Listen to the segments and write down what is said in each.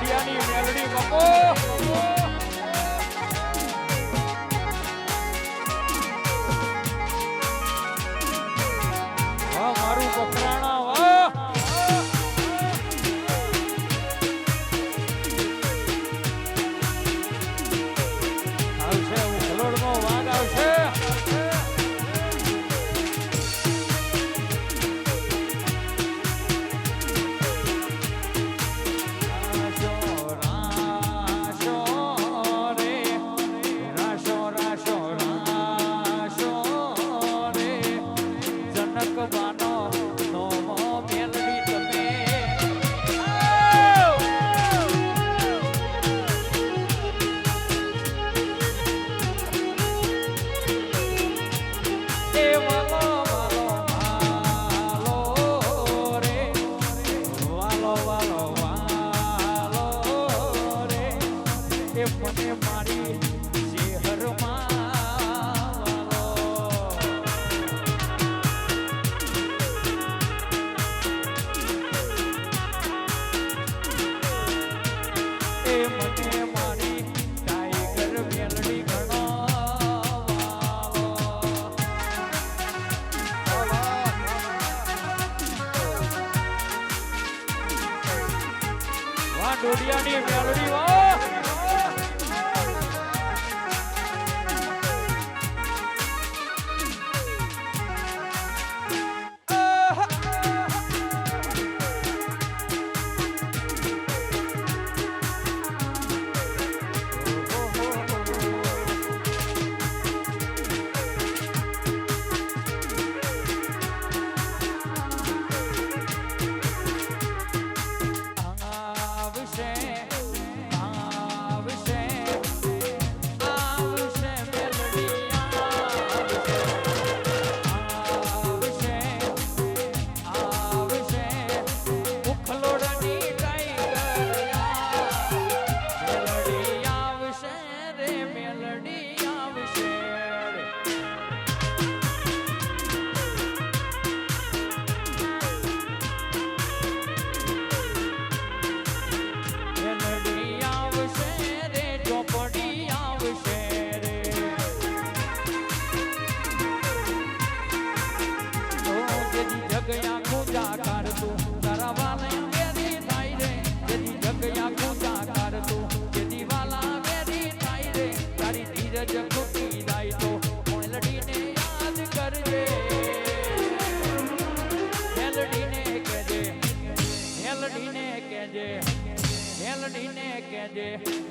ડોડિયાની મેલડી બાપો મારું બકરાણા વાહ આવશે ઉખલોડનો વાઘ આવશે ડોડિયાની મેલડી વાહ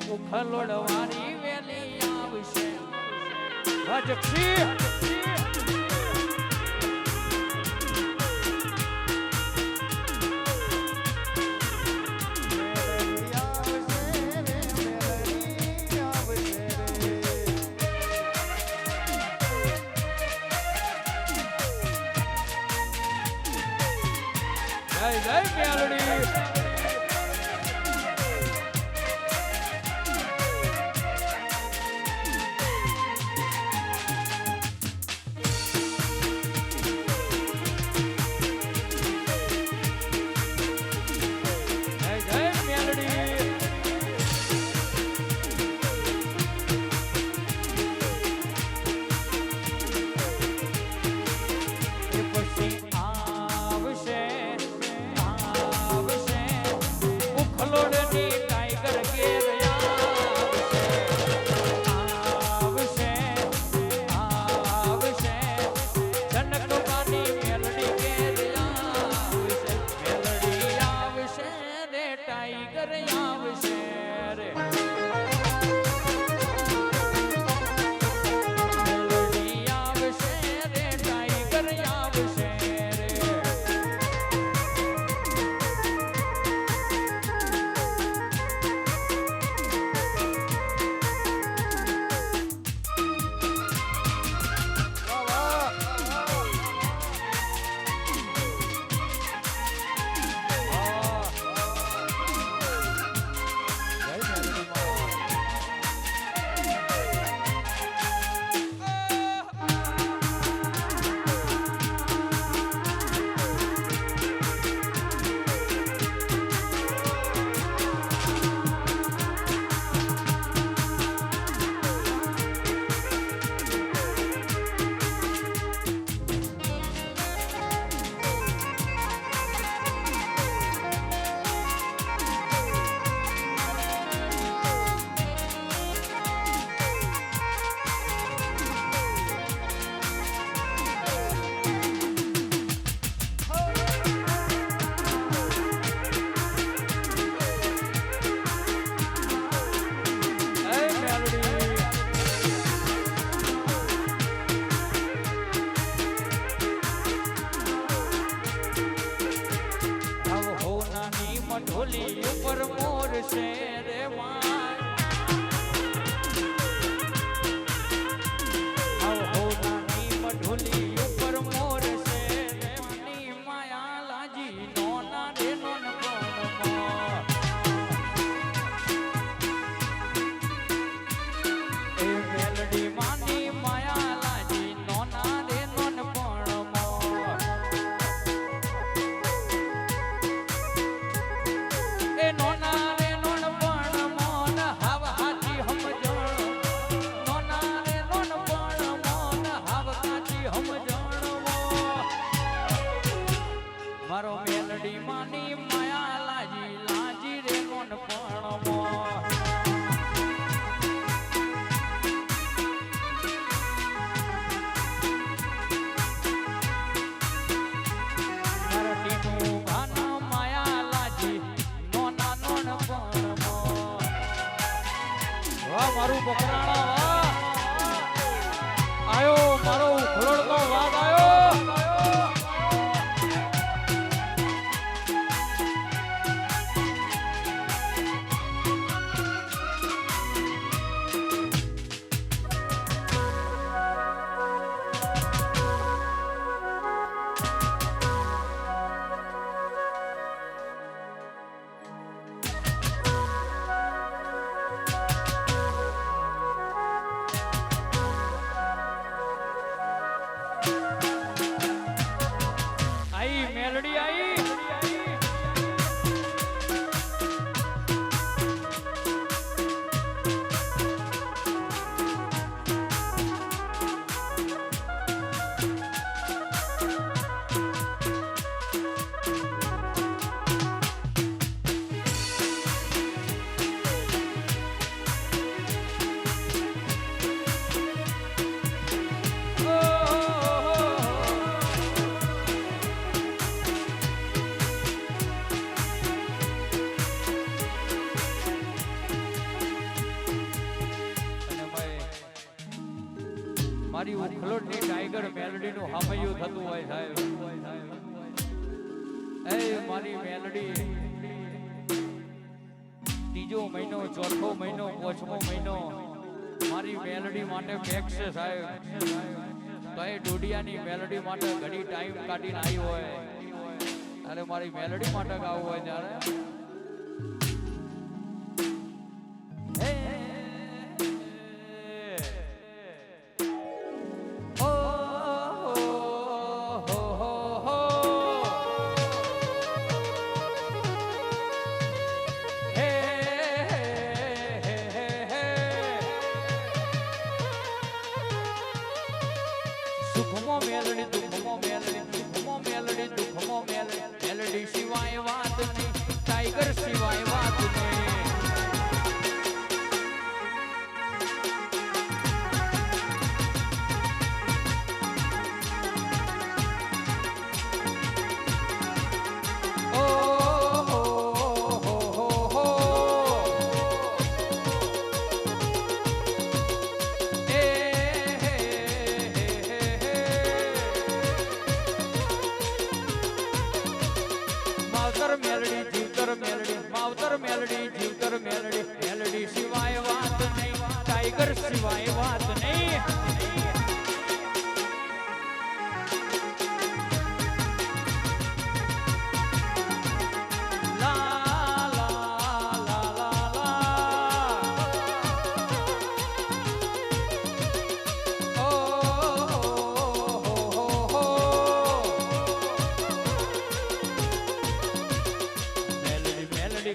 ઉખલોડવાની વેલી આવશે ભજક્ષી જય જય મેલડી આવશે મારું બકરાણા વાહ આયો મારો ખલોડનો વાઘ આયો મેલડી આઈ મારી ઉખલોડની ટાઈગર મેલડીનું હામૈયું થતું હોય સાહેબ એ મારી મેલડી ત્રીજો મહિનો ચોથો મહિનો પાંચમો મહિનો મારી મેલડી માટે પેક છે સાહેબ તો એ ડોડિયાની મેલડી માટે ઘણી ટાઈમ કાઢીને આવી હોય ત્યારે મારી મેલડી માટે ગાવું હોય ત્યારે મેલડી સિવાય વાત નહીં ટાઈગર સિવાય વાત નહીં મેલડી સિવાય વાત નહીં ટાઈગર સિવાય વાત નહીં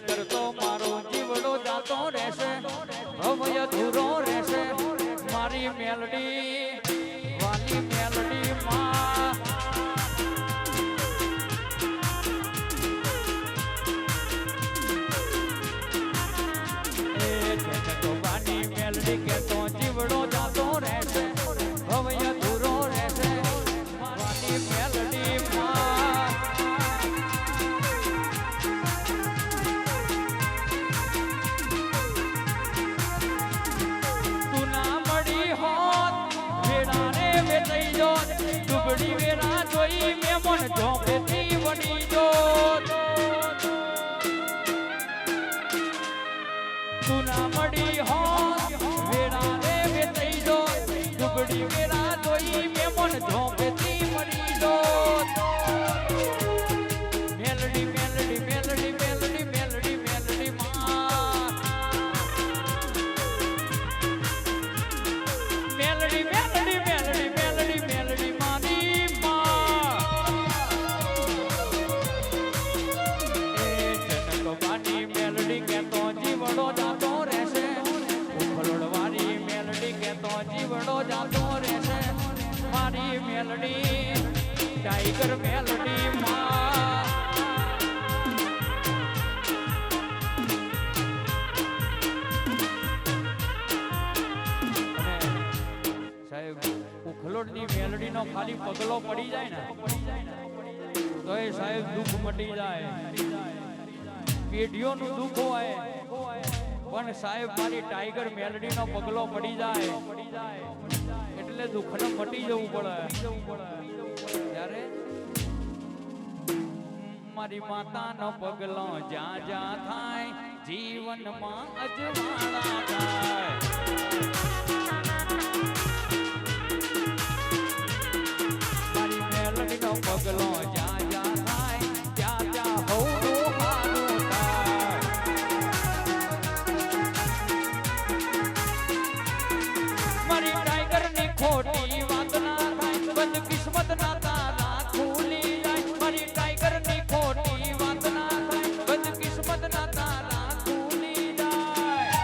કરતો મારો જીવડો જાતો રહેશે ભવય ધૂરો રહેશે મારી મેલડી વાલી મેલડી માં એ જગતવાની મેલડી કેતો જીવડો જાતો રહેશે ભવય ધૂરો રહેશે વાલી મેલડી માં ડુબડી વેરા જોઈ મેમન ઝોંપેથી વળી જો તું ના મળી હો વેરા રે વેતઈ જો ડુબડી વેરા જોઈ મેમન ઝોંપેથી વળી જો મેલડી મેલડી મેલડી મેલડી મેલડી મેલડી માં મેલડી મેલડી મેલડી મેલડી મેલડી મારી માં એ જનકવાની મેલડી કેતો જીવડો જાતો રહેશે ઉખલોડવાની મેલડી કેતો જીવડો જાતો રહેશે મારી મેલડી ટાઈગર મેલડી માં ઉખલોડની મેલડીનો ખાલી પગલો પડી જાય ને તો એ સાહેબ દુઃખ મટી જાય પેઢીઓનું દુઃખ હોય પણ સાહેબ મારી ટાઈગર મેલડી નો પગલો પડી જાય એટલે દુઃખ ને મટી જવું પડે ત્યારે મારી માતા નો પગલો જ્યાં જ્યાં થાય જીવનમાં અજવાળા થાય મારી મેલડી નો પગલો જ્યાં જ્યાં થાય ત્યાં ત્યાં હોવું હારું થાય મારી ટાઈગર ની ખોટી વાત ના થાય બદ કિસ્મત ના તારા ખુલી જાય મારી ટાઈગર ની ખોટી વાત ના થાય બદ કિસ્મત ના તારા ખુલી જાય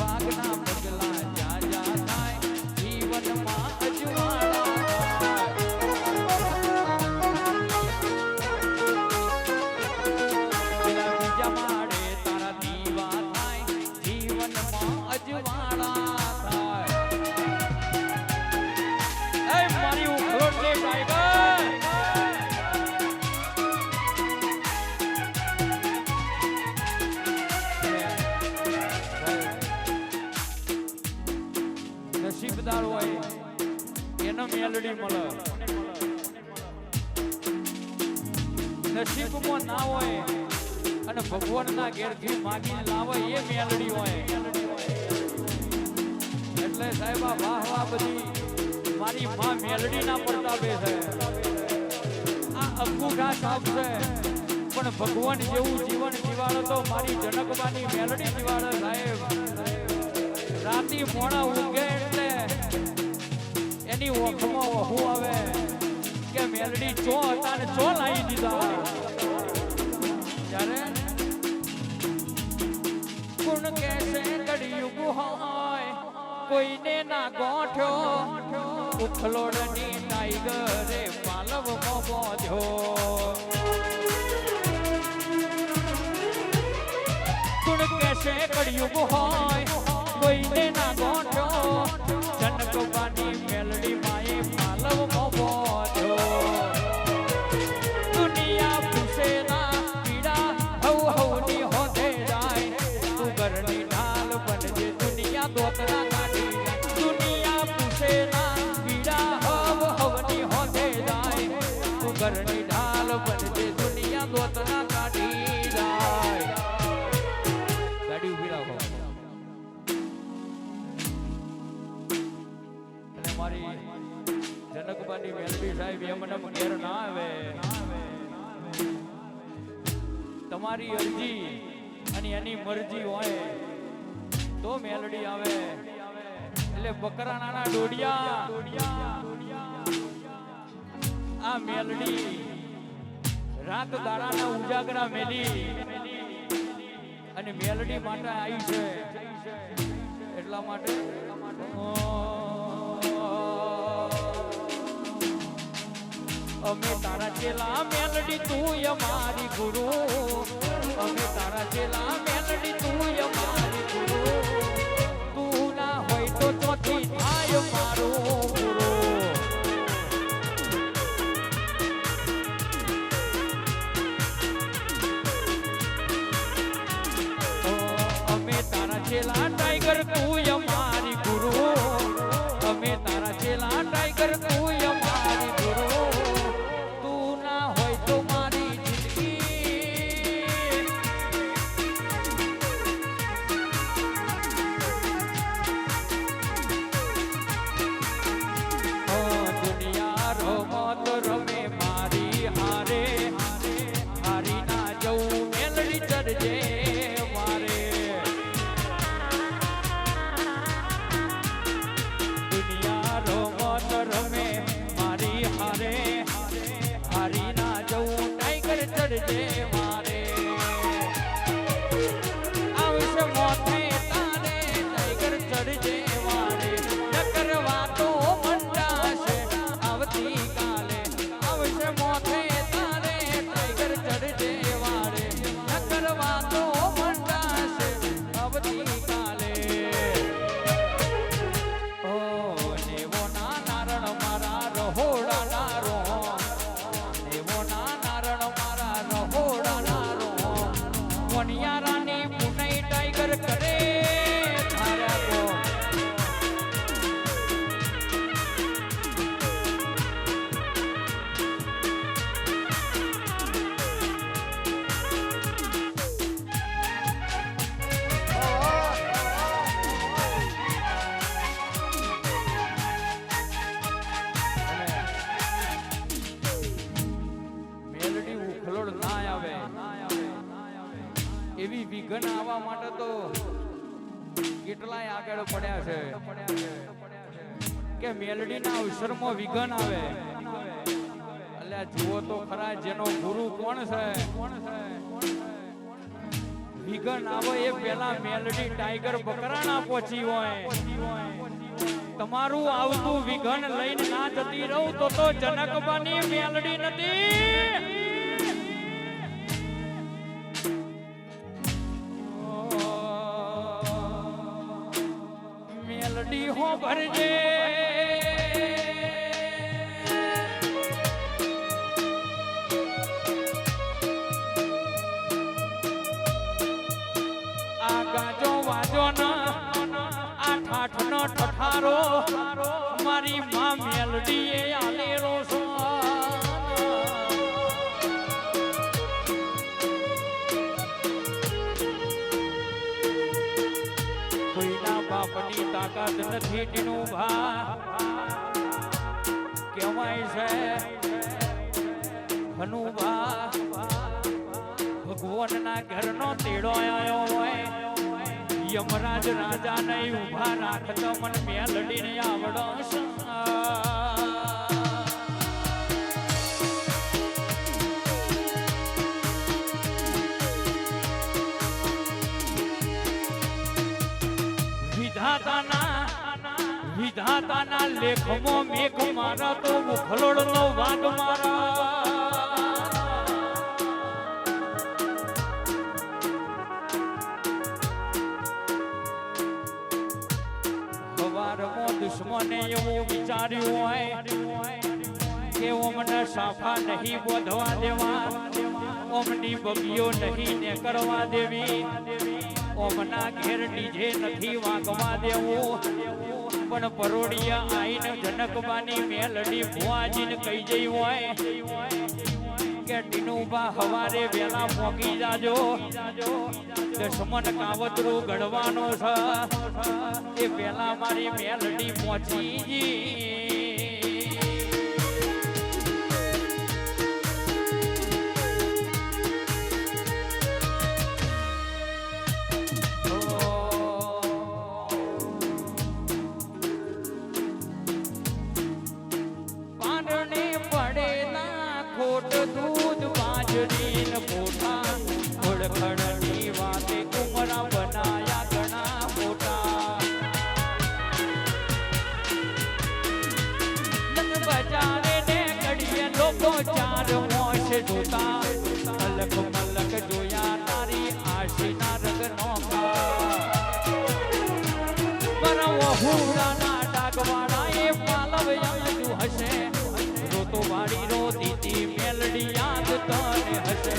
વાગના પગલા જ્યાં જ્યાં થાય જીવનમાં અજવાળા થાય પેલા બીજા માળે તારા દીવા થાય જીવનમાં અજવાળા થાય એ મારી ઉખરોટ ને ટાઈગર નસીબદાર હોય એનો મેલડી મળે નસીબમાં ના હોય અને ભગવાનના ઘેરથી માગીને લાવે એ મેલડી હોય એટલે સાહેબ આ વાહ વાહ બધી મારી માં મેલડી ના પ્રતાપે છે આ અંગૂઠા સાપ છે પણ ભગવાન જેવું જીવન જીવાડો તો મારી જનકબાની મેલડી જીવાડે સાહેબ રાતી મોડા ઊંઘે એટલે એની ઓખમાં વહુ આવે કે મેલડી ચો હતા ને ચો લાવી દીધા ત્યારે ગુણ કેસે કડિયુગ હોય કોઈને ના ગોઠ્યો ઉખલોડની ટાઈગરે પાલવ મોધ્યો ગુણ કેસે કડિયુગ હોય કોઈને ના ગોઠ્યો જનકબાની મેલડી માએ પાલવ મોધ્યો દુનિયા પૂછેના પીડા હવ હવની હોદે જાય તું ઘરની ઢાલ બનજે દુનિયા દોતરા કાઢી દુનિયા પૂછેના પીડા હવ હવની હોદે જાય તું ઘરની ઢાલ બનજે દુનિયા દોતરા કાઢી જાય ગાડી ઉભી રાખો અને મારી જનકબાની મેલડી સાહેબ એમને ઘેર ના આવે તમારી અરજી અને એની મરજી હોય તો મેલડી આવે એટલે બકરાના ડોડિયા આ મેલડી રાત દાડાના ઉજાગરા મેલી અને મેલડી માટે આવી છે એટલા માટે અમે તારા ચેલા મેલડી તું અમારી ગુરુ અમે તારા ચેલા મેલડી તું અમારી ગુરુ તું ના હોય તો ચોથી થાય મારું ગુરુ અમે તારા ચેલા ટાઈગર તું અમારી ગુરુ અમે તારા ચેલા ટાઈગર તું અમારી ગુરુ પુનિયારાની પુનઈ ટાઈગર કરે તારા કો એવી વિઘન આવવા માટે તો કેટલાય આગળ પડ્યા છે કે મેલડીના અવસરમાં વિઘન આવે. અલ્યા જુઓ તો ખરા જેનો ગુરુ કોણ છે. વિઘન આવે એ પેલા મેલડી ટાઈગર બકરાણા પહોંચી હોય. તમારું આવતું વિઘન લઈને ના જતી રહું તો જનકબાની મેલડી નથી. મેલડી હો ભરજે આ ગાજો વાજો ના આ ઠાઠ નો ઠઠારો મારી માં મેલડી એ આલેરો છો. બાપની તાકાત નથી ટીનું ભા કેવાય છે હનુભા ભગવાનના ઘરનો તેડો આવ્યો હોય. યમરાજ રાજા નહીં ઉભા રાખતો મન મેલડીને આવડો છે. વિધાતાના લેખમાં મેઘ મારા તો મુખલોડનો વાઘ મારા. સવારમાં દુશ્મને એવું વિચાર્યું હોય કે ઓમને સાફા નહીં બોધવા દેવા, ઓમની બગીઓ નહીં ને કરવા દેવી, ઓમના ઘેર ડીજે નથી વાગવા દેવું. પણ પરોડિયા આઈને જનકબાની મેલડી ભુવાજીને કહી જઈ હોય કે ટીનુબા હવારે વેલા પોકી જાજો, દશમન કાવતરું ઘડવાનો છે. એ પેલા મારી મેલડી પહોંચી ગઈ. દૂધ બાજરી ન પોતા ખડખડની વાતે ઉમરા બનાયા ઘણા મોટા. બજારે ને ઘડીએ લોકો ચાર મોશ જોતા, અલગ મલક જોયા તારી આશીના રંગ નોખા. મારા વહુડાના ડાગવાળા એ પાલવ યાદુ હશે, રોતો વાડી રોતી મેલડી યાદ તને હશે.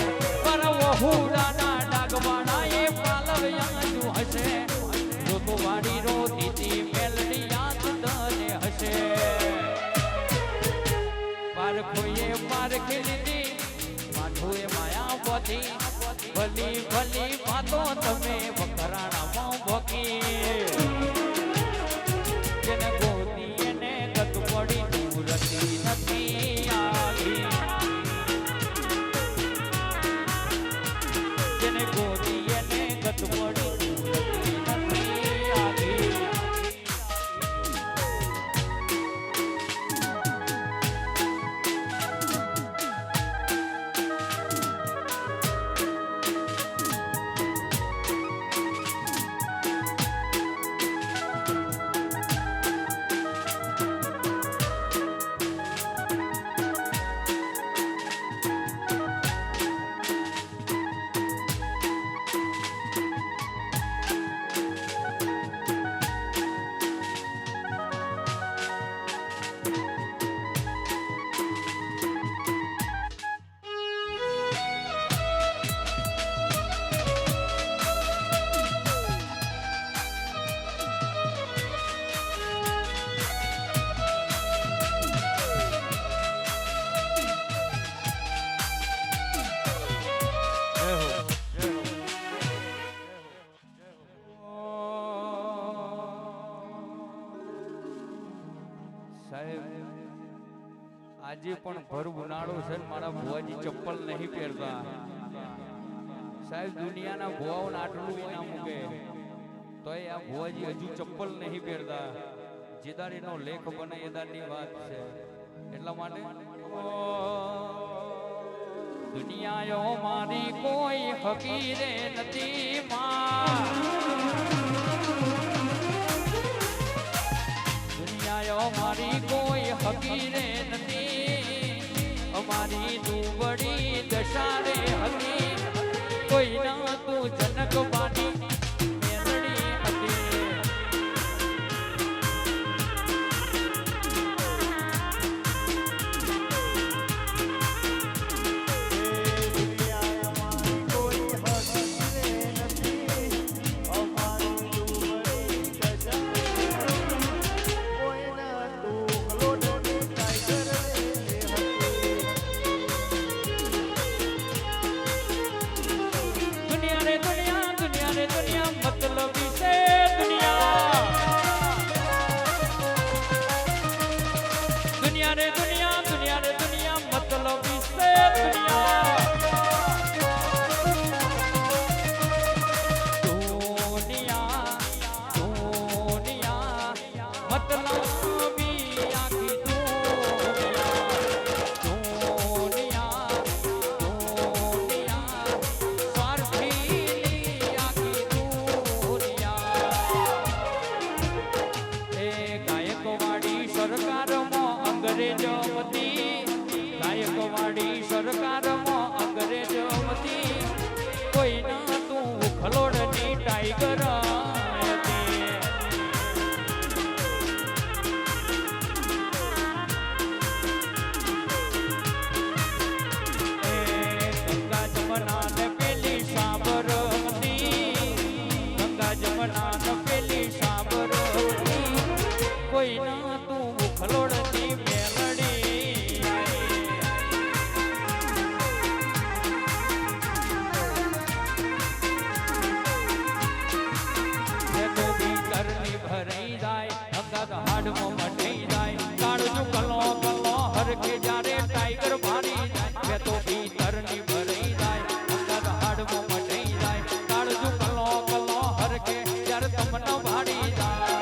પર વહુડાના ડાગવાળા એ પાલવ યાદ હશે, રોતો વાડી રોતી મેલડી યાદ તને હશે. પારખોએ પારખી લીધી, માઠુએ માયા પોતી, ભલી ભલી વાતો તમે વકરાણામાં ભોકી. જેને ગોતી એને ગત પડી દૂરતી નથી આવી, જેને ગોતી એને ગત પડી દૂરતી નથી આવી. આજે પણ ભર ઉનાળો છે ને મારા ભુવાજી ચપ્પલ નહીં પહેરતા સાહેબ. દુનિયાના ભુવાઓ આટલું ના મૂકે તોય આ ભુવાજી હજુ ચપ્પલ નહીં પહેરતા. જેદારીનો લેખ બને એદારની વાત છે. એટલા માટે દુનિયાઓ મારી કોઈ હકીરે નથી માં. દુનિયાઓ મારી કોઈ હકીરે નથી. અમારી દુબળી દશારે હતી. કોઈ ના તું જનક બાની ગાયકવાડી સરકારમાં અંગ્રેજોમાંથી કોઈ ના તું ખલોડની ટાઈગર ગંગા જમના ને પેલી સાબરમતી. ગંગા જમના ને પેલી સાબરમતી કોઈ ના તું ખલોડની હાડમાં મટી જાય. કાળજુ કલો કલો હરકે જારે ટાઈગર ભારી જાય. મેં તો ભીતરની ભરાઈ જાય. અંગત હાડમાં મટી જાય. કાળજુ કલો કલો હરકે જ્યારે તમને ભારી જાય.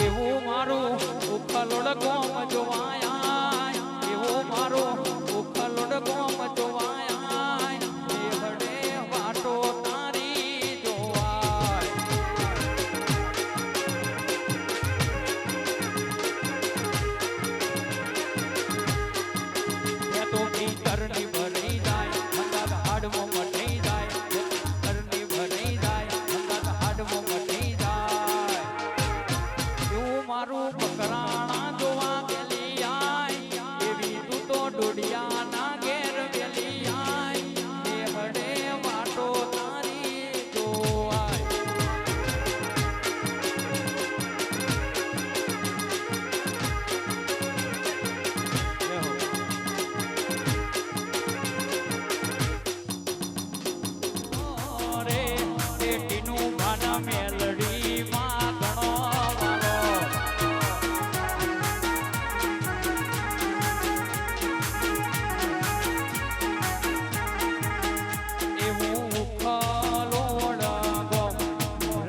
એવું મારું ઉખલોડ ગોમ જોવાયા. એવું મારું ઉખલોડ ગોમ જોવાયા. એ હડે વાટો તારી જોવાય. ભીતરની ભરાઈ જાય. અંગત હાડમાં મટી જાય. ભીતરની ભરાઈ જાય. અંગત હાડમાં મટી જાય. એવું મારું બકરાણા જોવા ગેલી આય. એવી તું તો ડોડિયાના ઘેર ગેલી આય. એ હડે વાટો તારી જોવાય. મેલડી માં ઘણો વાલો. એવું ખલોડ ગોમ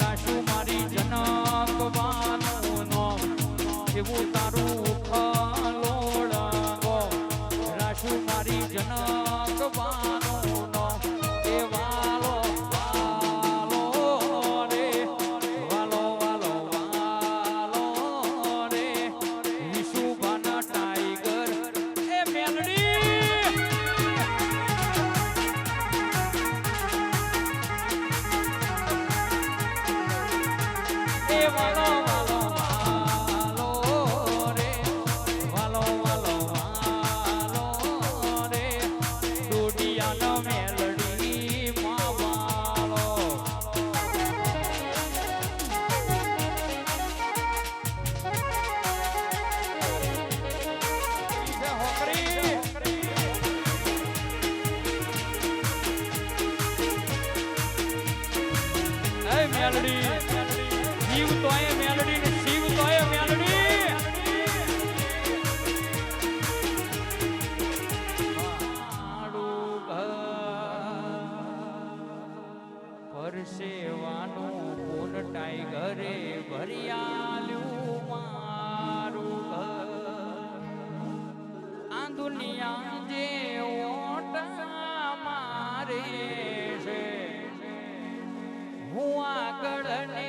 રાશુ મારી જનક બાનું નામ. એવું તારું ખલોડ ગોમ રાશુ મારી જનક બાનું નામ. એ વાલો મેલડી જીવ તો એ મેલડી ને શિવ તો એ મેલડી. પરસેવાનું પૂન ટાઈગરે ભરિયાલ્યું મારું ઘર આ દુનિયા જે ઓટા મારે છે હું આગળ ને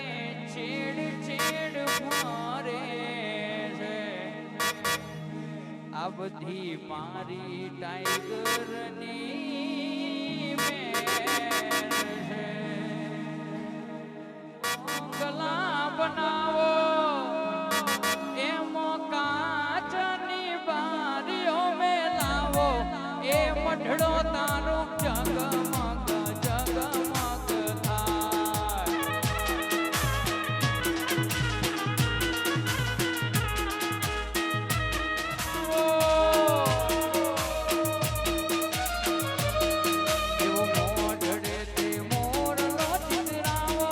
છેડ છેડ મારે છે આ બધી મારી ટાઈગરની ગલા બનાવો એમો કાચની બારીઓ મેલાવો એ મઢડો તારો જગમગ જગમગ થાય એવો મોઢડે તે મોરલો ચિતરાવો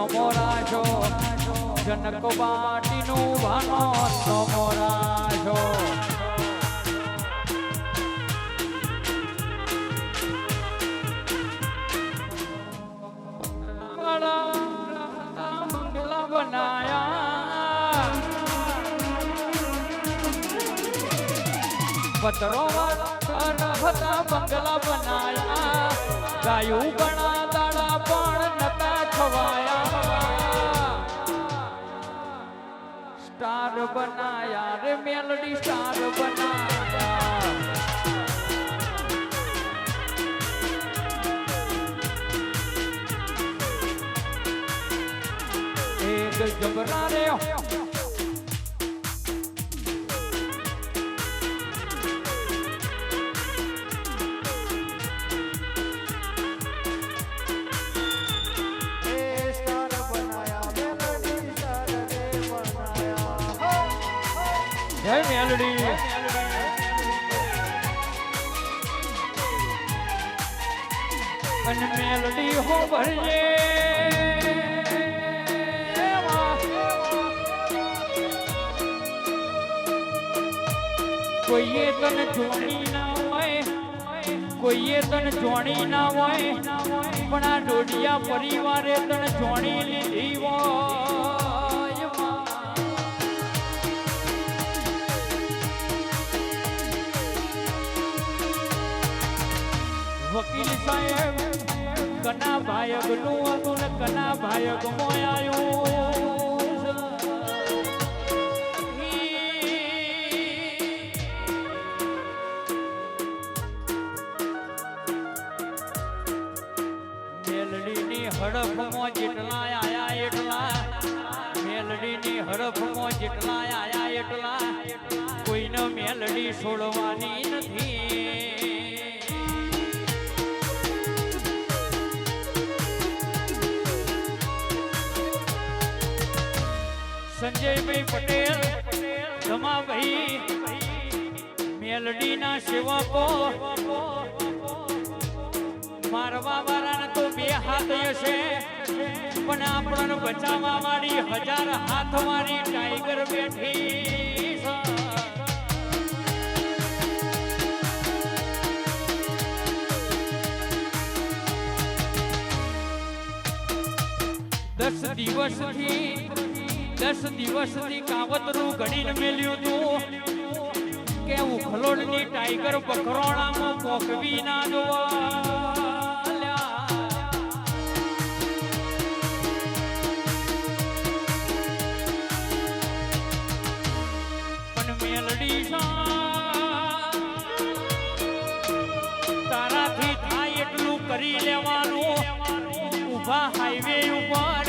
મોરાજો જનક બાટીનું ભાનો નો મોરાજો બંગલા બનાયા પતરો હતા બંગલા બનાયા ગાયું ગણા દાડા પણ નતા ખવાયા સ્ટાર બનાયા રે મેલડી સ્ટાર બનાયા એક જબરા રે જય મેલડી અને મેલડી હો ભરજે કોઈએ તને જોણી ના હોય કોઈએ તને જોણી ના હોય પણ આ ડોડિયા પરિવારે તને જોણી લીધી હોય વકીલ સાહેબ કના ભાયગ નું હતું ને કના ભાયગ મોયાયું મેલડીની હડફમાં જેટલા આયા એટલા મેલડીની હડફમાં જેટલા આયા એટલા કોઈને મેલડી છોડવાની નથી. સંજયભાઈ પટેલ ધમાભાઈ મેલડીના સેવકો મારવા વાળાને તો 2 હાથ હશે પણ આપણને બચાવવા વાળી 1000 હાથ વાળી ટાઈગર બેઠી છે. 10 દિવસથી કાવતરું ઘડીને મેલ્યું તું કે ઉખલોડની ટાઈગર બકરોણામાં પોકવી ના જોવા. તારાથી થાય એટલું કરી લેવાનું. ઉભા હાઈવે ઉપર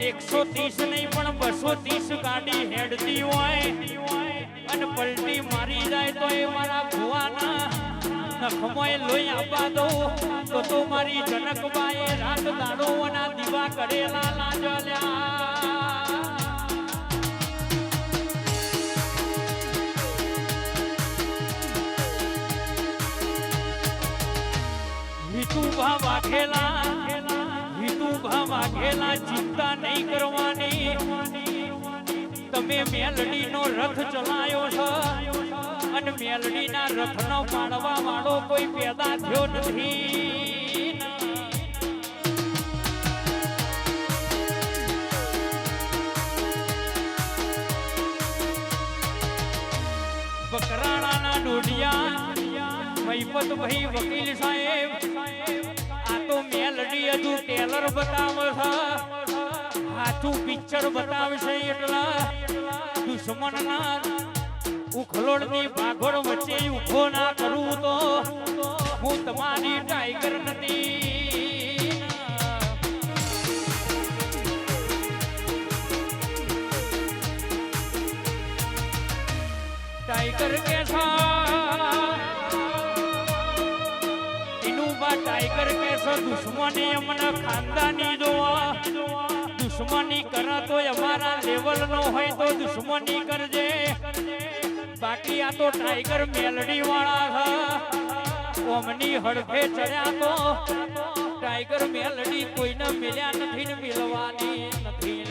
130 નહીં પણ 230 ગાડી હેડતી હોય અને પલટી મારી જાય તો એ મારા ભુવાના નખમોય લોહી આપવા દઉં તો મારી જનકબાએ રાત દાડોના દીવા કરેલા લાજલ્યા. હિતુભા વાઘેલા ચિંતા નહીં કરવાની. તમે મેલડીનો રથ ચલાયો છો અને મેલડીના રથનો પાડવા વાળો કોઈ પેદા થયો નથી. બકરાણાના ડોડિયા મહિપતભાઈ વકીલ સાહેબ આ તો મેલડી હજુ ટેલર બતાવે છે. હાથું પિક્ચર બતાવશે એટલા દુશ્મનના ઉખલોડની ભાગોળ વચ્ચે ઉભો ના કરું તો હું તમારી ટાઈગર નથી. ટાઈગર કે ટાઈગર કે દુશ્મની અમને ખાનદાની જોવા. દુશ્મની કરે તો અમારા લેવલ નો હોય તો દુશ્મની કરજે. બાકી આ તો ટાઈગર મેલડી વાળા છે. ઓમની હડફે ચડ્યા તો ટાઈગર મેલડી કોઈને મિલ્યા નથી ને મિલવાની નથી.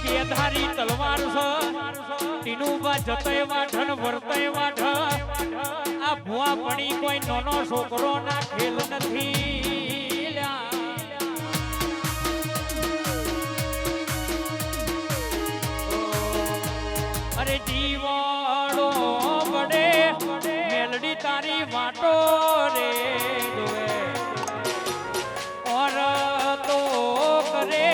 બેધારી તલવાર છે. ટીનુબા જતય વાઠ વર્તય વાઠ. આ ભુવા પડી કોઈ નાનો છોકરો ના ખેલ નથી. અરે જીવાડો વડે મેલડી તારી વાટો રે જોવે ઓર તો કરે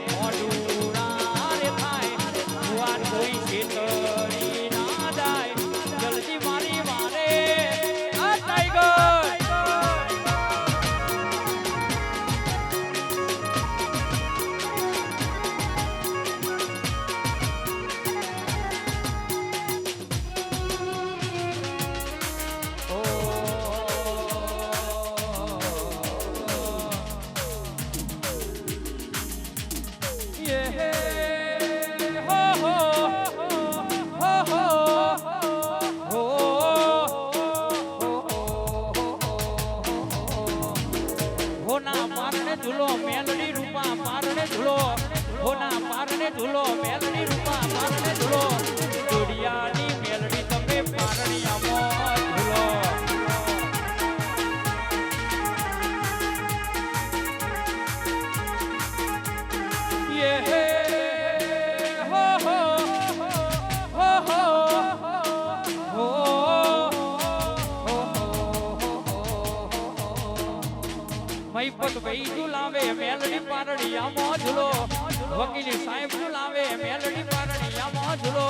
મોઢું ઝૂલો હોના પારણે ઝૂલો મેલડી રૂપા પારણે ઝૂલો જોડિયાની મેલડી તમે પારણિયામાં ઝૂલો મહીપત ભાઈ ઝુલાવે મેલડી પારણિયામાં ઝૂલો વકીલી સાહેબ ઝુલાવે મેલડી પારણિયામાં ઝૂલો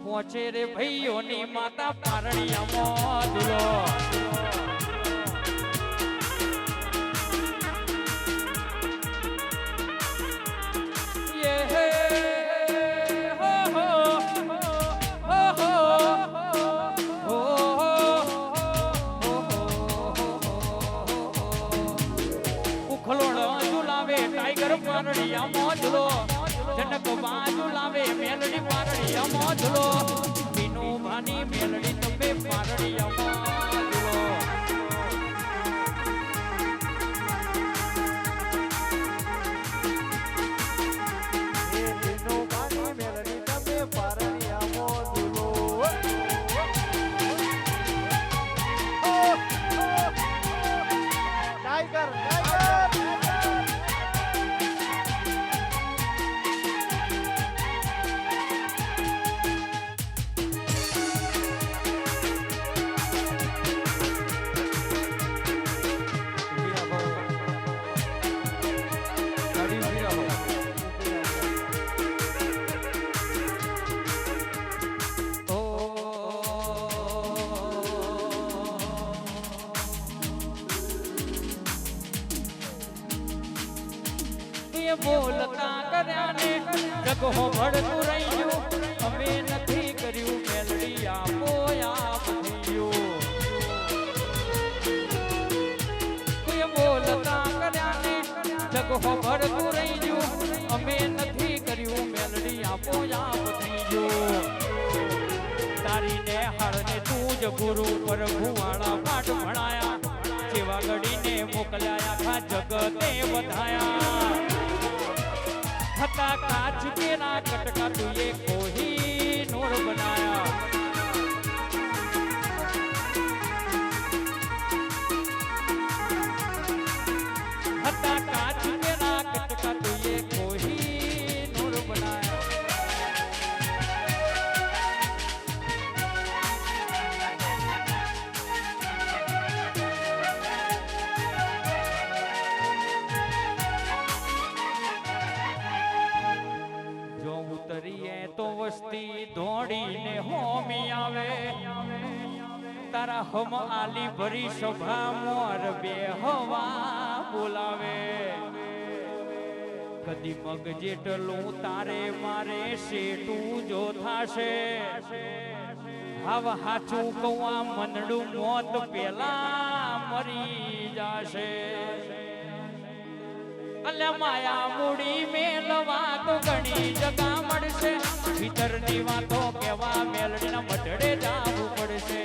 પહોંચે રે ભાઈઓની માતા પારણિયામાં ઝૂલો પારણિયામાં ઝૂલો જનક બાજુ લાવે મેલડી પારણિયામાં ઝૂલો બીનું ભાની મેલડી તમે પારણિયામાં ઝૂલો બીનું ભાની મેલડી તમે પારણિયામાં ઝૂલો ટાઈગર બોલતા કર્યાને જગો ભળતું રહ્યું અમે નથી કર્યું મેલડી આપો આપ થયું બોલતા કર્યાને જગો ભળતું રહ્યું અમે નથી કર્યું મેલડી આપો આપ થયું તારીને હાળને તું જ ગુરુ પર ભુવાળા પાઠ ભણાયા જેવા ગડીને મોકલ્યા આખા જગતે વધાયા હતા કાચ કેરા કટકા તુએ કોઈ નૂર બનાયા હતા કાચ કેરા કટકા તુએ કોઈ નૂર બનાયા તો વસ્તી દોડીને હોમી આવે તારા હમ આલી ભરી સભા મોર બે હવા બોલાવે કદી મગ જેટલું તારે મારે શેટું જો થાશે હવે હાચું કૌવા મનડું મોત પેલા મરી જાશે અલ્યા માયા મૂડી મેલવા તો ઘણી જગા મળશે ભીતરની વાતો કેવા મેલડીના મઢડે જાવું પડશે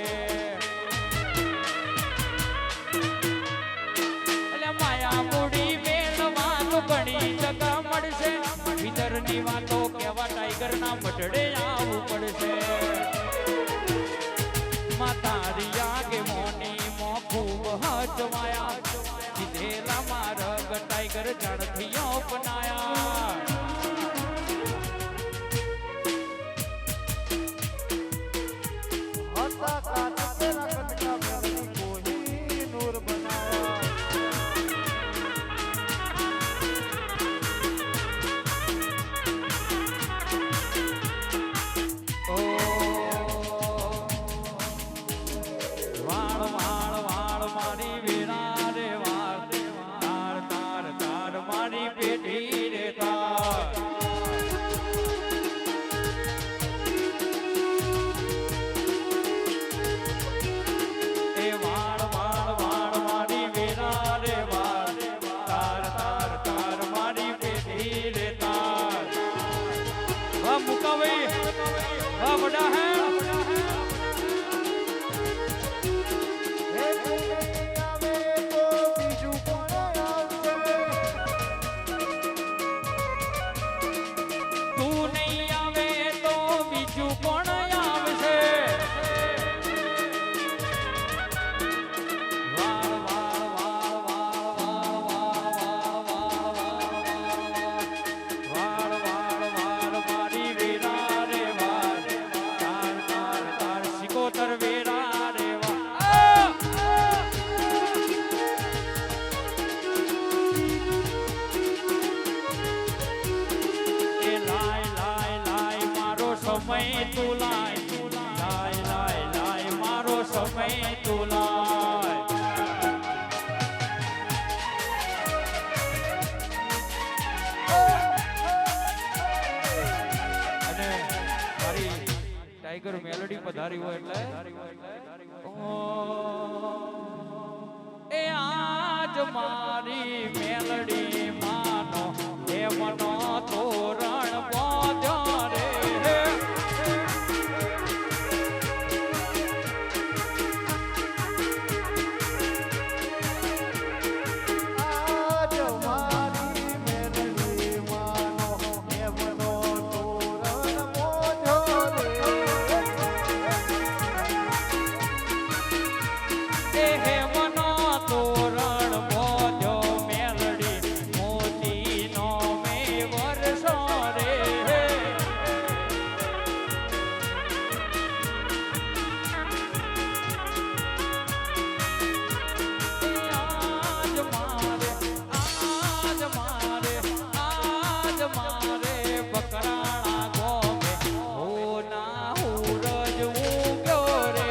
અલ્યા માયા મૂડી મેલવા તો ઘણી જગા મળશે ભીતરની વાતો કેવા ટાઈગરના મઢડે આવવું પડશે માતારી આગે મોની મો ખૂબ હચવાયા જીધેલા મારગ ટાઈગર જાણથી અપનાયા હતા કાચ તેરા કટકા મેલડી કોઈ નૂર બનાયા ઓ વાળ વાળ વાળ મારી વીરા રે વાળ તાર તાર તાર મારી પેઢી રે તાર સમય તું લાય લાય લાય લાય મારો સમય તું લાય અને મારી ટાઈગર મેલોડી પધારી હોય એટલે એ આજ મારી મેલડી માનો હે મનો તોરણ બોધ્યો રે આજ મારી મેલડી માનો હે મનો તોરણ બોધ્યો રે એ હે મનો તોરણ બોધ્યો મેલડી મોતીનો મે વરસો રે આજ મારે બકરાણા ગોમે હો ના હુરજ ઉગ્યો રે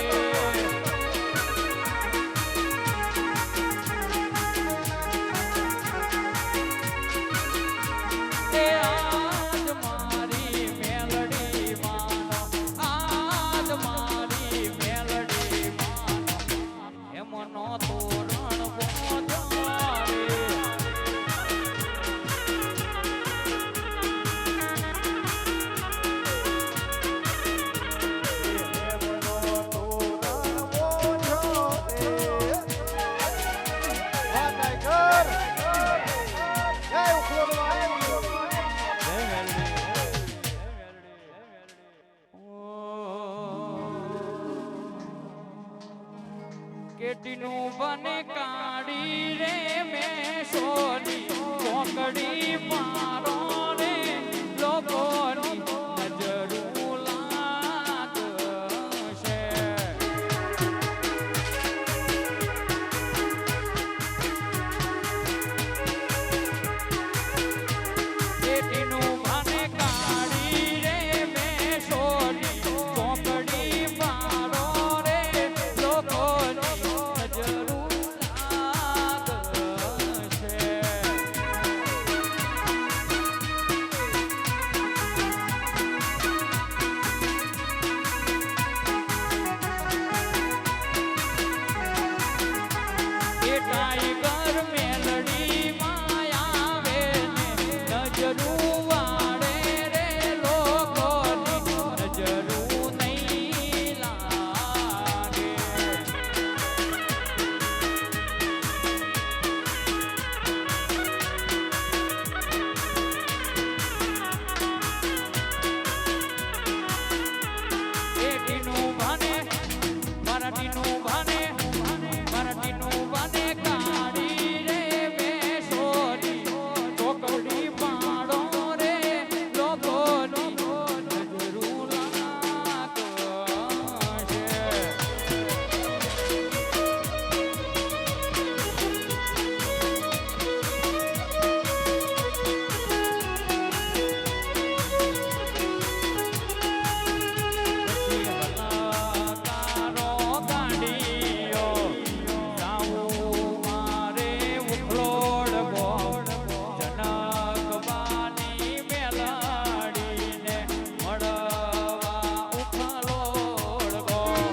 એ આજ મારી મેલડી માનો આજ મારી મેલડી માનો એમનો તોરણ બોધ્યો રે કેટીનું બને કાઢી રે મેં સોની ચોકડી મારો રે લોકોની નજરું લાગશે કેટીનું બને કાઢી રે મેં સોની ચોકડી મારો રે લોકોની નજરું લાગશે એ ટાઈગર મેલડી માયાવે ને નજરું વાળે રે લોકોની નજરું નહીં લાગે એટીનું ભાને મરાઠીનું ભાને મરાઠીનું ભાને કાઢી રે મેં સોરી ચોકડી પાડો રે લોકોની નજરું લાગશે કારો ગાડીઓ જાવું મારે ઉખલોડ બોડ જનકવાની મેલાડીને મળવા ઉખલોડ બોડ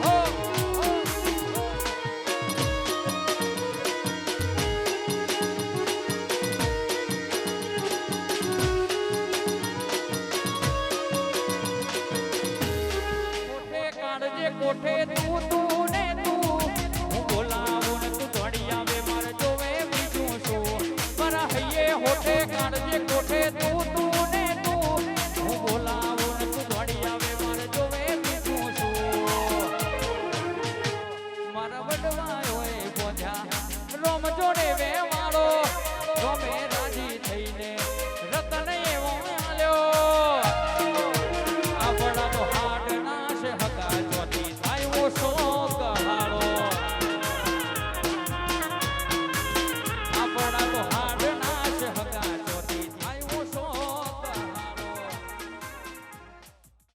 કોઠે કાઢજે કોઠે તું ને તું હું બોલાવું ને તું દોડી આવે મારે જોવે બીજું શું મારા હૈયે હોઠે કાઢજે કોઠે તું